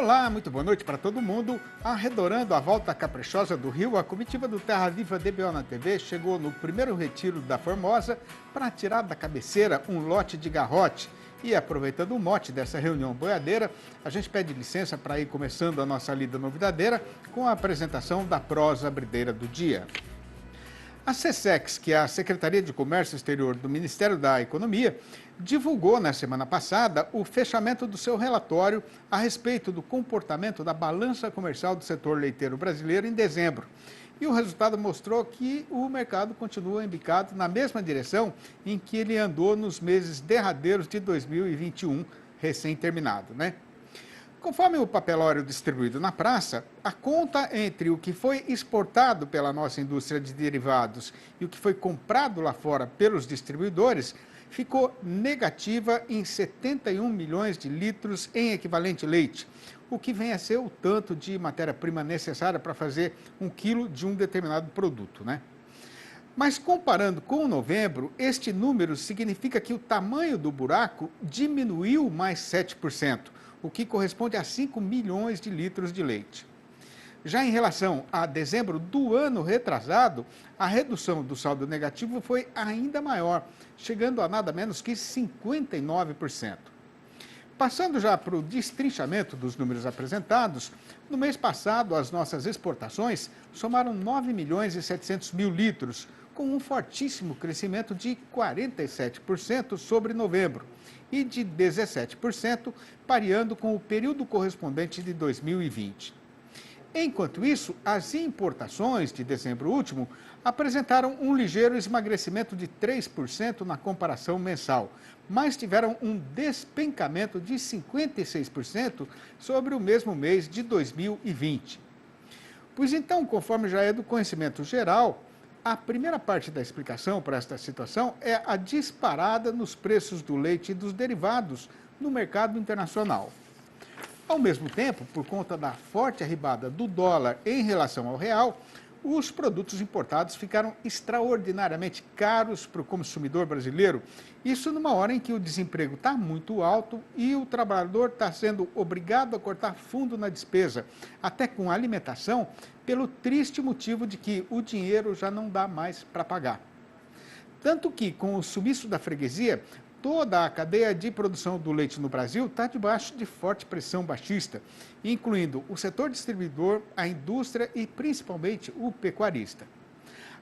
Olá, muito boa noite para todo mundo. Arredorando a volta caprichosa do Rio, a comitiva do Terra Viva DBO na TV chegou no primeiro retiro da Formosa para tirar da cabeceira um lote de garrote. E aproveitando o mote dessa reunião boiadeira, a gente pede licença para ir começando a nossa lida novidadeira com a apresentação da prosa brideira do dia. A SECEX, que é a Secretaria de Comércio Exterior do Ministério da Economia, divulgou na semana passada o fechamento do seu relatório a respeito do comportamento da balança comercial do setor leiteiro brasileiro em dezembro. E o resultado mostrou que o mercado continua embicado na mesma direção em que ele andou nos meses derradeiros de 2021, recém-terminado, né? Conforme o papelório distribuído na praça, a conta entre o que foi exportado pela nossa indústria de derivados e o que foi comprado lá fora pelos distribuidores ficou negativa em 71 milhões de litros em equivalente leite, o que vem a ser o tanto de matéria-prima necessária para fazer 1 quilo de um determinado produto, né? Mas comparando com novembro, este número significa que o tamanho do buraco diminuiu mais 7%, o que corresponde a 5 milhões de litros de leite. Já em relação a dezembro do ano retrasado, a redução do saldo negativo foi ainda maior, chegando a nada menos que 59%. Passando já para o destrinchamento dos números apresentados, no mês passado as nossas exportações somaram 9 milhões e 700 mil litros, com um fortíssimo crescimento de 47% sobre novembro e de 17%, pareando com o período correspondente de 2020. Enquanto isso, as importações de dezembro último apresentaram um ligeiro esmagrecimento de 3% na comparação mensal, mas tiveram um despencamento de 56% sobre o mesmo mês de 2020. Pois então, conforme já é do conhecimento geral, a primeira parte da explicação para esta situação é a disparada nos preços do leite e dos derivados no mercado internacional. Ao mesmo tempo, por conta da forte arribada do dólar em relação ao real, os produtos importados ficaram extraordinariamente caros para o consumidor brasileiro. Isso numa hora em que o desemprego está muito alto e o trabalhador está sendo obrigado a cortar fundo na despesa, até com alimentação, pelo triste motivo de que o dinheiro já não dá mais para pagar. Tanto que, com o sumiço da freguesia, toda a cadeia de produção do leite no Brasil está debaixo de forte pressão baixista, incluindo o setor distribuidor, a indústria e principalmente o pecuarista.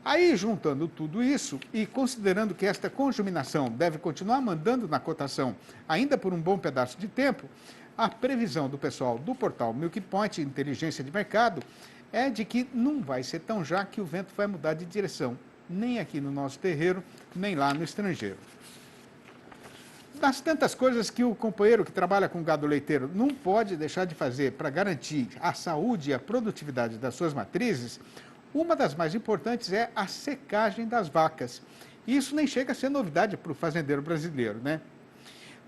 Aí, juntando tudo isso e considerando que esta conjuminação deve continuar mandando na cotação ainda por um bom pedaço de tempo, a previsão do pessoal do portal Milk Point Inteligência de Mercado é de que não vai ser tão já que o vento vai mudar de direção, nem aqui no nosso terreiro, nem lá no estrangeiro. Das tantas coisas que o companheiro que trabalha com gado leiteiro não pode deixar de fazer para garantir a saúde e a produtividade das suas matrizes, uma das mais importantes é a secagem das vacas. E isso nem chega a ser novidade para o fazendeiro brasileiro, né?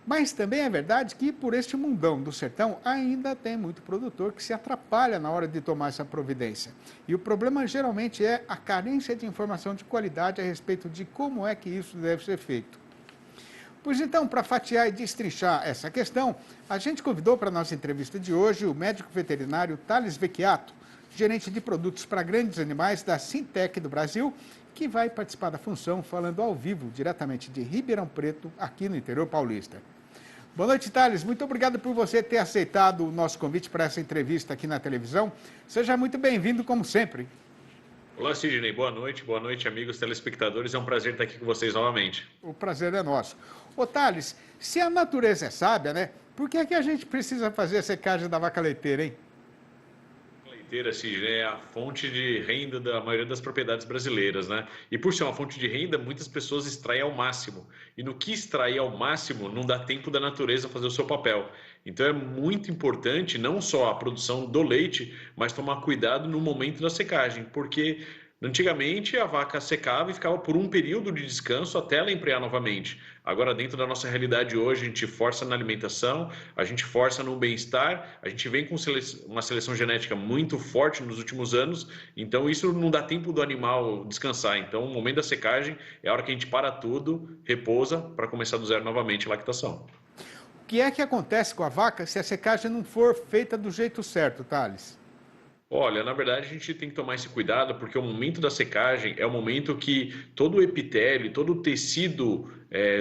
Mas também é verdade que por este mundão do sertão ainda tem muito produtor que se atrapalha na hora de tomar essa providência. E o problema geralmente é a carência de informação de qualidade a respeito de como é que isso deve ser feito. Pois então, para fatiar e destrinchar essa questão, a gente convidou para a nossa entrevista de hoje o médico veterinário Thales Vecchiato, gerente de produtos para grandes animais da Sintec do Brasil, que vai participar da função falando ao vivo, diretamente de Ribeirão Preto, aqui no interior paulista. Boa noite, Thales. Muito obrigado por você ter aceitado o nosso convite para essa entrevista aqui na televisão. Seja muito bem-vindo, como sempre. Olá, Sidney. Boa noite, amigos telespectadores. É um prazer estar aqui com vocês novamente. O prazer é nosso. Ô, Thales, se a natureza é sábia, né? Por que é que a gente precisa fazer a secagem da vaca leiteira, hein? A leiteira, Sidney, é a fonte de renda da maioria das propriedades brasileiras, né? E por ser uma fonte de renda, muitas pessoas extraem ao máximo. E no que extrair ao máximo, não dá tempo da natureza fazer o seu papel. Então é muito importante não só a produção do leite, mas tomar cuidado no momento da secagem, porque antigamente a vaca secava e ficava por um período de descanso até ela emprenhar novamente. Agora, dentro da nossa realidade hoje, a gente força na alimentação, a gente força no bem-estar, a gente vem com uma seleção genética muito forte nos últimos anos, então isso não dá tempo do animal descansar. Então, o momento da secagem é a hora que a gente para tudo, repousa, para começar do zero novamente a lactação. que é que acontece com a vaca se a secagem não for feita do jeito certo, Thales? Olha, na verdade a gente tem que tomar esse cuidado porque o momento da secagem é o momento que todo o epitélio, todo o tecido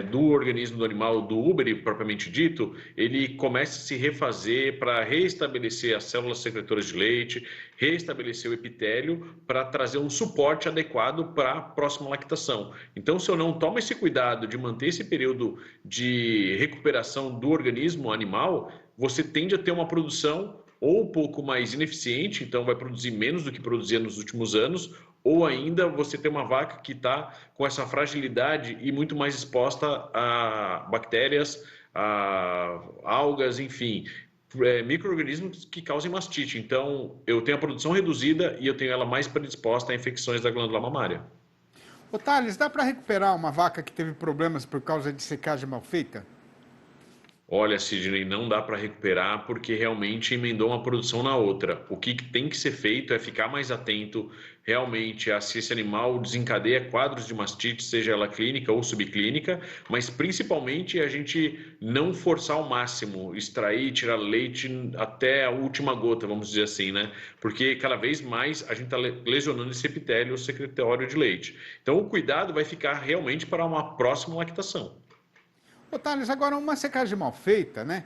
do organismo do animal, do úbere propriamente dito, ele começa a se refazer para reestabelecer as células secretoras de leite, reestabelecer o epitélio para trazer um suporte adequado para a próxima lactação. Então, se eu não tomo esse cuidado de manter esse período de recuperação do organismo animal, você tende a ter uma produção ou um pouco mais ineficiente, então vai produzir menos do que produzia nos últimos anos, ou ainda você tem uma vaca que está com essa fragilidade e muito mais exposta a bactérias, a algas, enfim, micro-organismos que causem mastite. Então, eu tenho a produção reduzida e eu tenho ela mais predisposta a infecções da glândula mamária. Ô, Thales, dá para recuperar uma vaca que teve problemas por causa de secagem mal feita? Olha, Sidney, não dá para recuperar porque realmente emendou uma produção na outra. O que tem que ser feito é ficar mais atento realmente a se esse animal desencadeia quadros de mastite, seja ela clínica ou subclínica, mas principalmente a gente não forçar ao máximo, extrair, tirar leite até a última gota, vamos dizer assim, né? Porque cada vez mais a gente está lesionando esse epitélio secretório de leite. Então o cuidado vai ficar realmente para uma próxima lactação. Ô, Thales, agora uma secagem mal feita, né?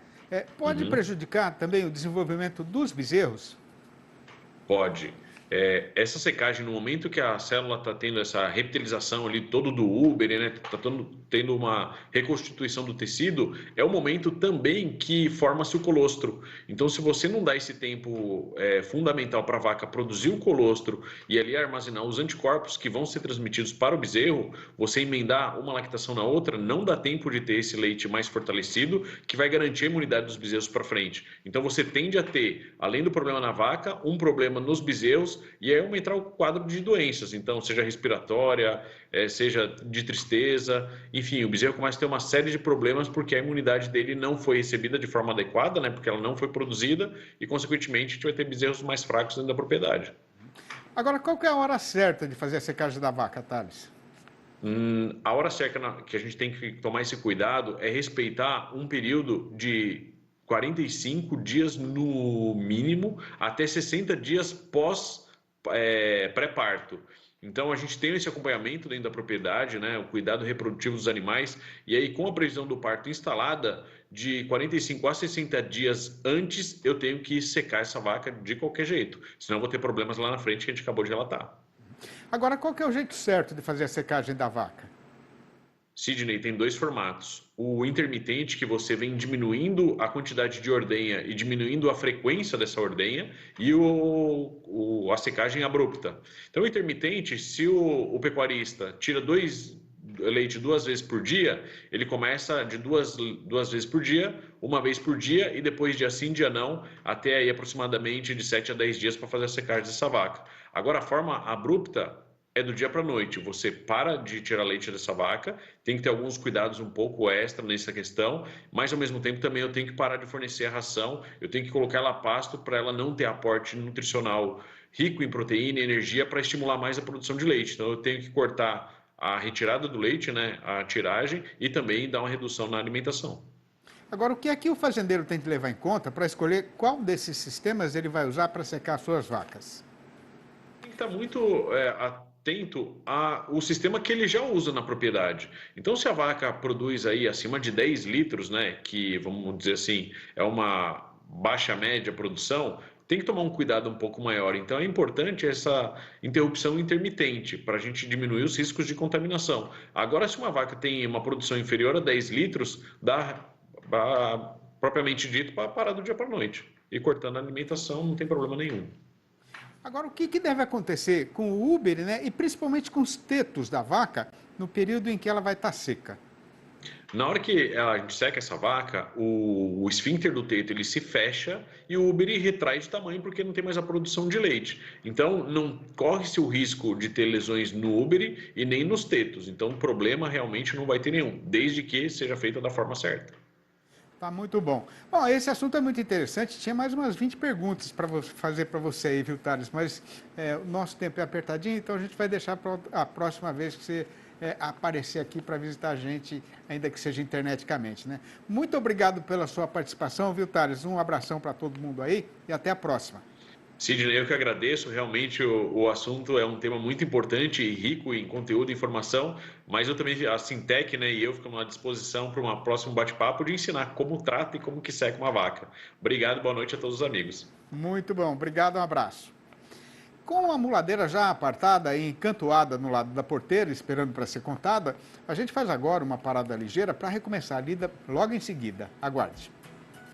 Pode Uhum. prejudicar também o desenvolvimento dos bezerros? Pode. Essa secagem, no momento que a célula está tendo essa reptilização ali todo do úbere, né? Está tendo uma reconstituição do tecido, é o momento também que forma-se o colostro. Então, se você não dá esse tempo fundamental para a vaca produzir o colostro e ali armazenar os anticorpos que vão ser transmitidos para o bezerro, você emendar uma lactação na outra, não dá tempo de ter esse leite mais fortalecido, que vai garantir a imunidade dos bezerros para frente. Então, você tende a ter, além do problema na vaca, um problema nos bezerros e aí aumentar o quadro de doenças, então seja respiratória, seja de tristeza, enfim, o bezerro começa a ter uma série de problemas porque a imunidade dele não foi recebida de forma adequada, né, porque ela não foi produzida e consequentemente a gente vai ter bezerros mais fracos dentro da propriedade. Agora, qual que é a hora certa de fazer a secagem da vaca, Thales? A hora certa que a gente tem que tomar esse cuidado é respeitar um período de 45 dias no mínimo até 60 dias pós pré-parto. Então a gente tem esse acompanhamento dentro da propriedade, né, o cuidado reprodutivo dos animais, e aí com a previsão do parto instalada, de 45 a 60 dias antes, eu tenho que secar essa vaca de qualquer jeito, senão eu vou ter problemas lá na frente que a gente acabou de relatar. Agora, qual que é o jeito certo de fazer a secagem da vaca? Sidney, tem dois formatos. O intermitente, que você vem diminuindo a quantidade de ordenha e diminuindo a frequência dessa ordenha, e a secagem abrupta. Então, o intermitente, se o pecuarista tira leite 2 vezes por dia, ele começa de duas vezes por dia, uma vez por dia, e depois dia sim, dia não, até aí aproximadamente de 7 a 10 dias para fazer a secagem dessa vaca. Agora, a forma abrupta é do dia para a noite. Você para de tirar leite dessa vaca, tem que ter alguns cuidados um pouco extra nessa questão, mas ao mesmo tempo também eu tenho que parar de fornecer a ração, eu tenho que colocar ela a pasto para ela não ter aporte nutricional rico em proteína e energia para estimular mais a produção de leite. Então eu tenho que cortar a retirada do leite, né, a tiragem, e também dar uma redução na alimentação. Agora, o que é que o fazendeiro tem que levar em conta para escolher qual desses sistemas ele vai usar para secar suas vacas? Tem que estar muito atento ao sistema que ele já usa na propriedade. Então, se a vaca produz aí acima de 10 litros, né, que vamos dizer assim, é uma baixa média produção, tem que tomar um cuidado um pouco maior. Então, é importante essa interrupção intermitente para a gente diminuir os riscos de contaminação. Agora, se uma vaca tem uma produção inferior a 10 litros, propriamente dito, para parar do dia para a noite. E cortando a alimentação não tem problema nenhum. Agora, o que deve acontecer com o úbere, né, e principalmente com os tetos da vaca no período em que ela vai estar seca? Na hora que a gente seca essa vaca, o esfíncter do teto ele se fecha e o úbere retrai de tamanho porque não tem mais a produção de leite. Então, não corre-se o risco de ter lesões no úbere e nem nos tetos. Então, o problema realmente não vai ter nenhum, desde que seja feita da forma certa. Tá muito bom. Bom, esse assunto é muito interessante. Tinha mais umas 20 perguntas para fazer para você aí, viu, Thales? Mas o nosso tempo é apertadinho, então a gente vai deixar para a próxima vez que você aparecer aqui para visitar a gente, ainda que seja interneticamente, né? Muito obrigado pela sua participação, viu, Thales? Um abração para todo mundo aí e até a próxima. Sidney, eu que agradeço. Realmente o assunto é um tema muito importante e rico em conteúdo e informação, mas eu também, a Sintec, né, e eu ficamos à disposição para um próximo bate-papo de ensinar como trata e como que seca uma vaca. Obrigado, boa noite a todos os amigos. Muito bom, obrigado, um abraço. Com a muladeira já apartada e encantoada no lado da porteira, esperando para ser contada, a gente faz agora uma parada ligeira para recomeçar a lida logo em seguida. Aguarde.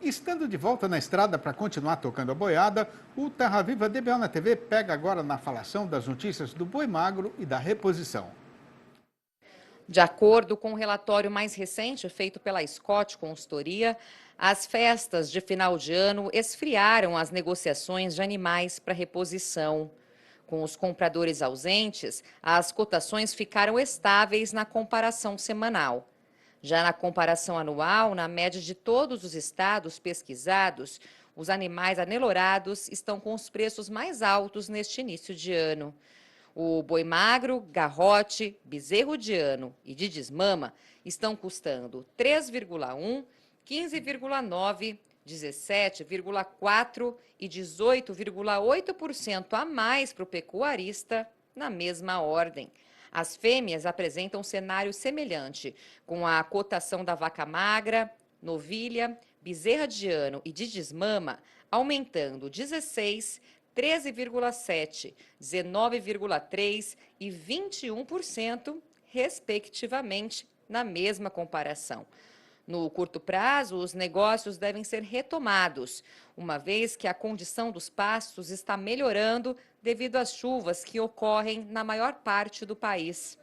Estando de volta na estrada para continuar tocando a boiada, o Terra Viva DBO na TV pega agora na falação das notícias do boi magro e da reposição. De acordo com o relatório mais recente feito pela Scott Consultoria, as festas de final de ano esfriaram as negociações de animais para reposição. Com os compradores ausentes, as cotações ficaram estáveis na comparação semanal. Já na comparação anual, na média de todos os estados pesquisados, os animais anelorados estão com os preços mais altos neste início de ano. O boi magro, garrote, bezerro de ano e de desmama estão custando 3,1, 15,9, 17,4 e 18,8% a mais para o pecuarista na mesma ordem. As fêmeas apresentam um cenário semelhante, com a cotação da vaca magra, novilha, bezerra de ano e de desmama aumentando 16, 13,7, 19,3 e 21%, respectivamente, na mesma comparação. No curto prazo, os negócios devem ser retomados, uma vez que a condição dos pastos está melhorando devido às chuvas que ocorrem na maior parte do país.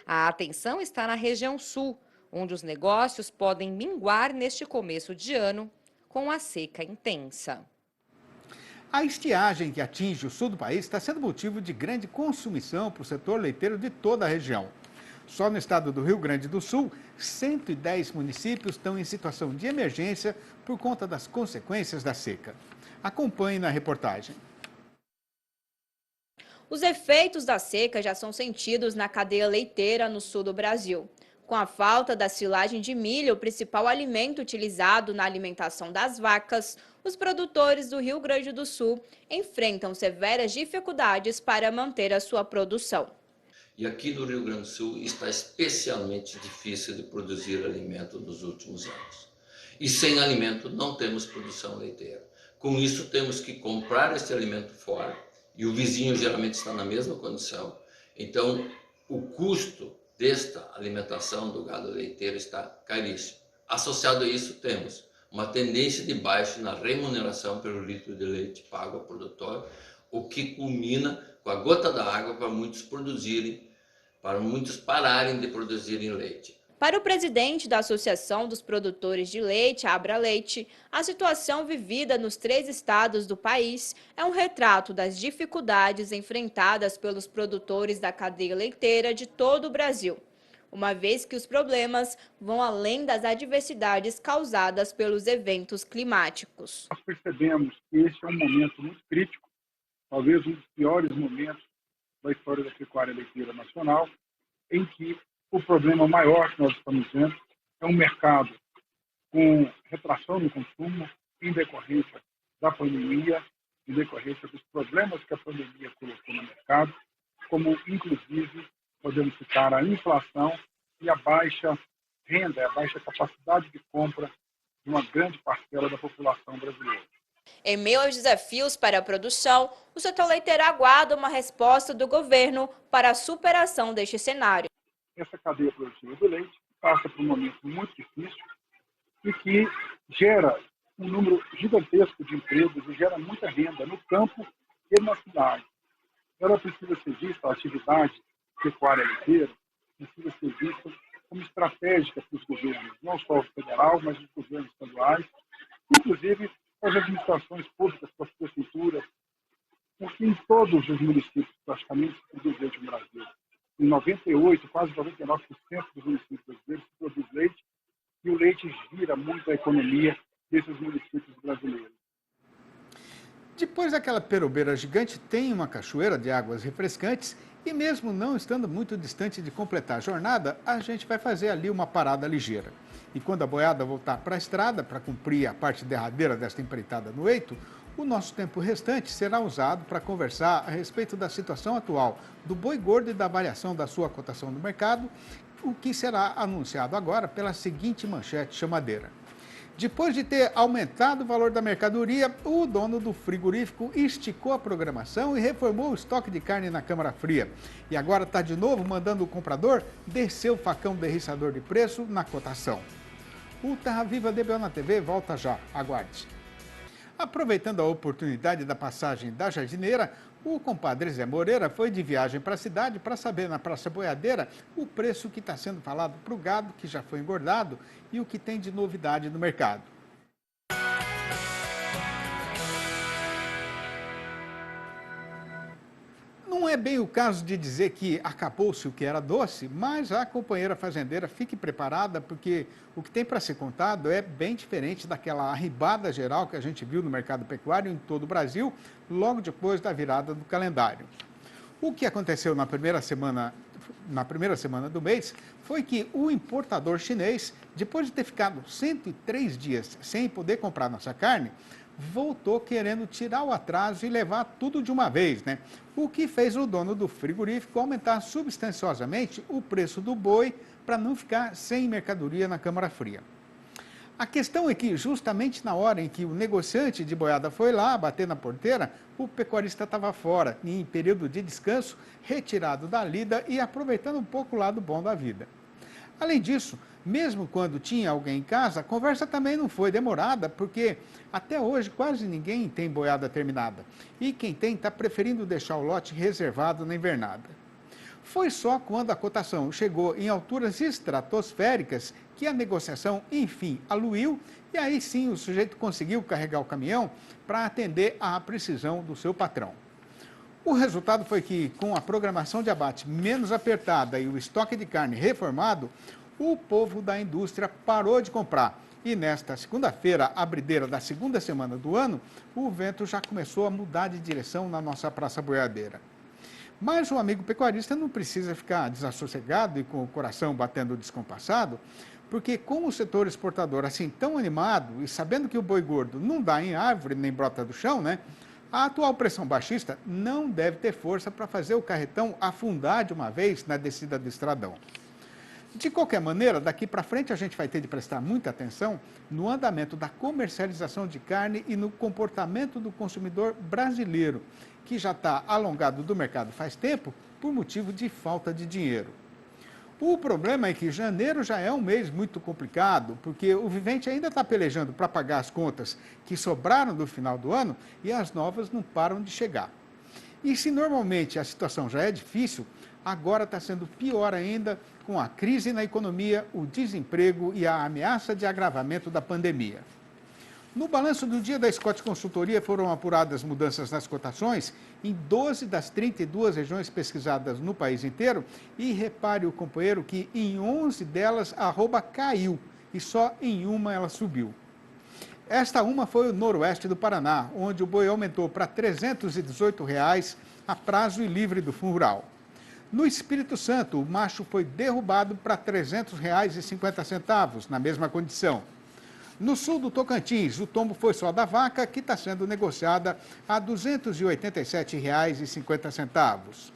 A atenção está na região sul, onde os negócios podem minguar neste começo de ano com a seca intensa. A estiagem que atinge o sul do país está sendo motivo de grande consumição para o setor leiteiro de toda a região. Só no estado do Rio Grande do Sul, 110 municípios estão em situação de emergência por conta das consequências da seca. Acompanhe na reportagem. Os efeitos da seca já são sentidos na cadeia leiteira no sul do Brasil. Com a falta da silagem de milho, o principal alimento utilizado na alimentação das vacas, os produtores do Rio Grande do Sul enfrentam severas dificuldades para manter a sua produção. E aqui no Rio Grande do Sul está especialmente difícil de produzir alimento nos últimos anos. E sem alimento não temos produção leiteira. Com isso temos que comprar esse alimento fora, e o vizinho geralmente está na mesma condição. Então o custo desta alimentação do gado leiteiro está caríssimo. Associado a isso temos uma tendência de baixa na remuneração pelo litro de leite pago ao produtor, o que culmina com a gota d'água para muitos produzirem, para muitos pararem de produzirem leite. Para o presidente da Associação dos Produtores de Leite, Abra Leite, a situação vivida nos 3 estados do país é um retrato das dificuldades enfrentadas pelos produtores da cadeia leiteira de todo o Brasil, uma vez que os problemas vão além das adversidades causadas pelos eventos climáticos. Nós percebemos que esse é um momento muito crítico, talvez um dos piores momentos da história da pecuária leiteira nacional, em que o problema maior que nós estamos vendo é um mercado com retração no consumo em decorrência da pandemia, em decorrência dos problemas que a pandemia colocou no mercado, como inclusive podemos citar a inflação e a baixa renda, a baixa capacidade de compra de uma grande parcela da população brasileira. Em meio aos desafios para a produção, o setor leiteiro aguarda uma resposta do governo para a superação deste cenário. Essa cadeia produtiva do leite passa por um momento muito difícil e que gera um número gigantesco de empregos e gera muita renda no campo e na cidade. Ela precisa ser vista, a atividade pecuária leiteira precisa ser vista como estratégica para os governos, não só o federal, mas os governos estaduais, inclusive as administrações públicas, as prefeituras, porque em todos os municípios praticamente se produz leite no Brasil. Em 98, quase 99% dos municípios brasileiros se produz leite e o leite gira muito a economia desses municípios brasileiros. Depois daquela perobeira gigante, tem uma cachoeira de águas refrescantes E mesmo não estando muito distante de completar a jornada, a gente vai fazer ali uma parada ligeira. E quando a boiada voltar para a estrada, para cumprir a parte derradeira desta empreitada no Eito, o nosso tempo restante será usado para conversar a respeito da situação atual do boi gordo e da variação da sua cotação no mercado, o que será anunciado agora pela seguinte manchete chamadeira. Depois de ter aumentado o valor da mercadoria, o dono do frigorífico esticou a programação e reformou o estoque de carne na câmara fria. E agora está de novo mandando o comprador descer o facão derriçador de preço na cotação. O Terra Viva DBO na TV volta já, aguarde. Aproveitando a oportunidade da passagem da jardineira, o compadre Zé Moreira foi de viagem para a cidade para saber na Praça Boiadeira o preço que está sendo falado para o gado que já foi engordado e o que tem de novidade no mercado. Não é bem o caso de dizer que acabou-se o que era doce, mas a companheira fazendeira fique preparada porque o que tem para ser contado é bem diferente daquela arribada geral que a gente viu no mercado pecuário em todo o Brasil, logo depois da virada do calendário. O que aconteceu na primeira semana do mês foi que o importador chinês, depois de ter ficado 103 dias sem poder comprar nossa carne, voltou querendo tirar o atraso e levar tudo de uma vez, né? O que fez o dono do frigorífico aumentar substanciosamente o preço do boi para não ficar sem mercadoria na câmara fria. A questão é que, justamente na hora em que o negociante de boiada foi lá bater na porteira, o pecuarista estava fora, em período de descanso, retirado da lida e aproveitando um pouco o lado bom da vida. Além disso, mesmo quando tinha alguém em casa, a conversa também não foi demorada, porque até hoje quase ninguém tem boiada terminada. E quem tem está preferindo deixar o lote reservado na invernada. Foi só quando a cotação chegou em alturas estratosféricas que a negociação, enfim, aluiu, e aí sim o sujeito conseguiu carregar o caminhão para atender à precisão do seu patrão. O resultado foi que, com a programação de abate menos apertada e o estoque de carne reformado, o povo da indústria parou de comprar. E nesta segunda-feira, abrideira da segunda semana do ano, o vento já começou a mudar de direção na nossa Praça Boiadeira. Mas o amigo pecuarista não precisa ficar desassossegado e com o coração batendo descompassado, porque com o setor exportador assim tão animado e sabendo que o boi gordo não dá em árvore nem brota do chão, né? A atual pressão baixista não deve ter força para fazer o carretão afundar de uma vez na descida do estradão. De qualquer maneira, daqui para frente a gente vai ter de prestar muita atenção no andamento da comercialização de carne e no comportamento do consumidor brasileiro, que já está alongado do mercado faz tempo por motivo de falta de dinheiro. O problema é que janeiro já é um mês muito complicado, porque o vivente ainda está pelejando para pagar as contas que sobraram do final do ano e as novas não param de chegar. E se normalmente a situação já é difícil, agora está sendo pior ainda com a crise na economia, o desemprego e a ameaça de agravamento da pandemia. No balanço do dia da Scott Consultoria foram apuradas mudanças nas cotações em 12 das 32 regiões pesquisadas no país inteiro e repare o companheiro que em 11 delas a arroba caiu e só em uma ela subiu. Esta uma foi o noroeste do Paraná, onde o boi aumentou para R$ 318 a prazo e livre do Fundo Rural. No Espírito Santo, o macho foi derrubado para R$ 300,50, na mesma condição. No sul do Tocantins, o tombo foi só da vaca, que está sendo negociada a R$ 287,50.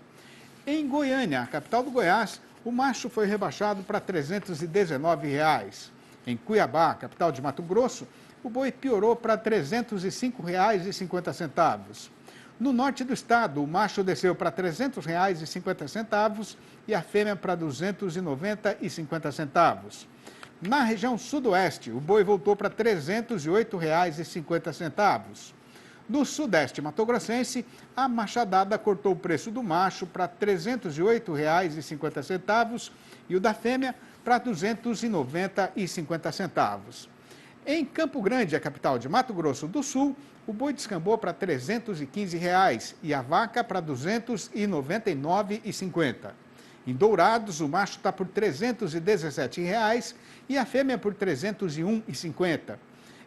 Em Goiânia, a capital do Goiás, o macho foi rebaixado para R$ 319. Em Cuiabá, capital de Mato Grosso, o boi piorou para R$ 305,50. No norte do estado, o macho desceu para R$ 300,50 e a fêmea para R$ 290,50. Na região sudoeste, o boi voltou para R$ 308,50. No sudeste mato-grossense, a machadada cortou o preço do macho para R$ 308,50 e o da fêmea para R$ 290,50. Em Campo Grande, a capital de Mato Grosso do Sul, o boi descambou para R$ 315 e a vaca para R$ 299,50. Em Dourados, o macho está por R$ 317 e a fêmea por R$ 301,50.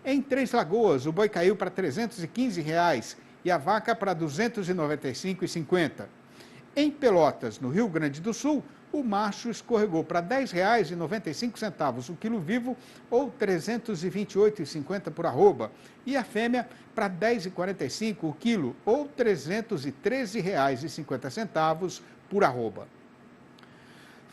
Em Três Lagoas, o boi caiu para R$ 315 e a vaca para R$ 295,50. Em Pelotas, no Rio Grande do Sul, o macho escorregou para R$ 10,95 o quilo vivo ou R$ 328,50 por arroba, e a fêmea para R$ 10,45 o quilo ou R$ 313,50 por arroba.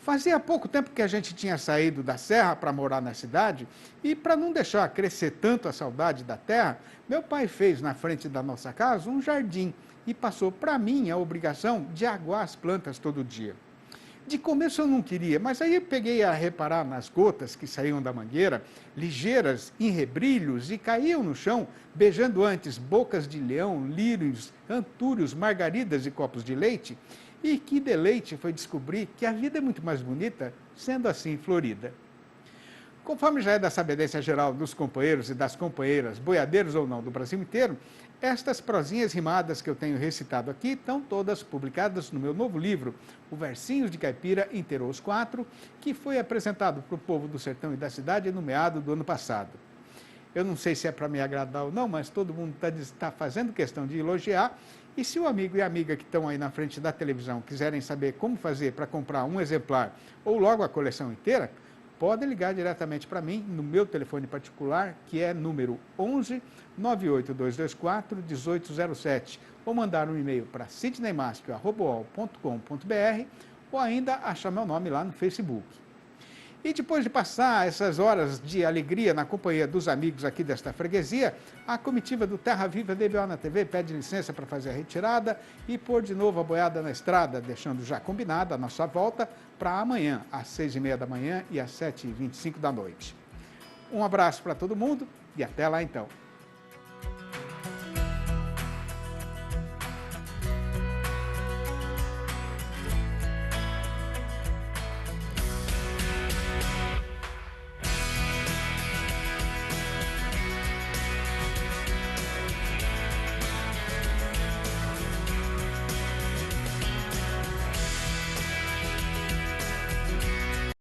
Fazia pouco tempo que a gente tinha saído da serra para morar na cidade e, para não deixar crescer tanto a saudade da terra, meu pai fez na frente da nossa casa um jardim e passou para mim a obrigação de aguar as plantas todo dia. De começo eu não queria, mas aí eu peguei a reparar nas gotas que saíam da mangueira, ligeiras, em rebrilhos, e caíam no chão, beijando antes bocas de leão, lírios, antúrios, margaridas e copos de leite. E que deleite foi descobrir que a vida é muito mais bonita sendo assim florida. Conforme já é da sabedência geral dos companheiros e das companheiras, boiadeiros ou não do Brasil inteiro, estas prosinhas rimadas que eu tenho recitado aqui estão todas publicadas no meu novo livro, O Versinhos de Caipira Inteirou os Quatro, que foi apresentado para o povo do sertão e da cidade no meado do ano passado. Eu não sei se é para me agradar ou não, mas todo mundo está fazendo questão de elogiar. E se o amigo e a amiga que estão aí na frente da televisão quiserem saber como fazer para comprar um exemplar ou logo a coleção inteira, podem ligar diretamente para mim no meu telefone particular, que é número 11 98224 1807, ou mandar um e-mail para sidneymaschio@uol.com.br ou ainda achar meu nome lá no Facebook. E depois de passar essas horas de alegria na companhia dos amigos aqui desta freguesia, a comitiva do Terra Viva DBO na TV pede licença para fazer a retirada e pôr de novo a boiada na estrada, deixando já combinada a nossa volta para amanhã, às 6h30 da manhã e às 7h25 da noite. Um abraço para todo mundo e até lá então.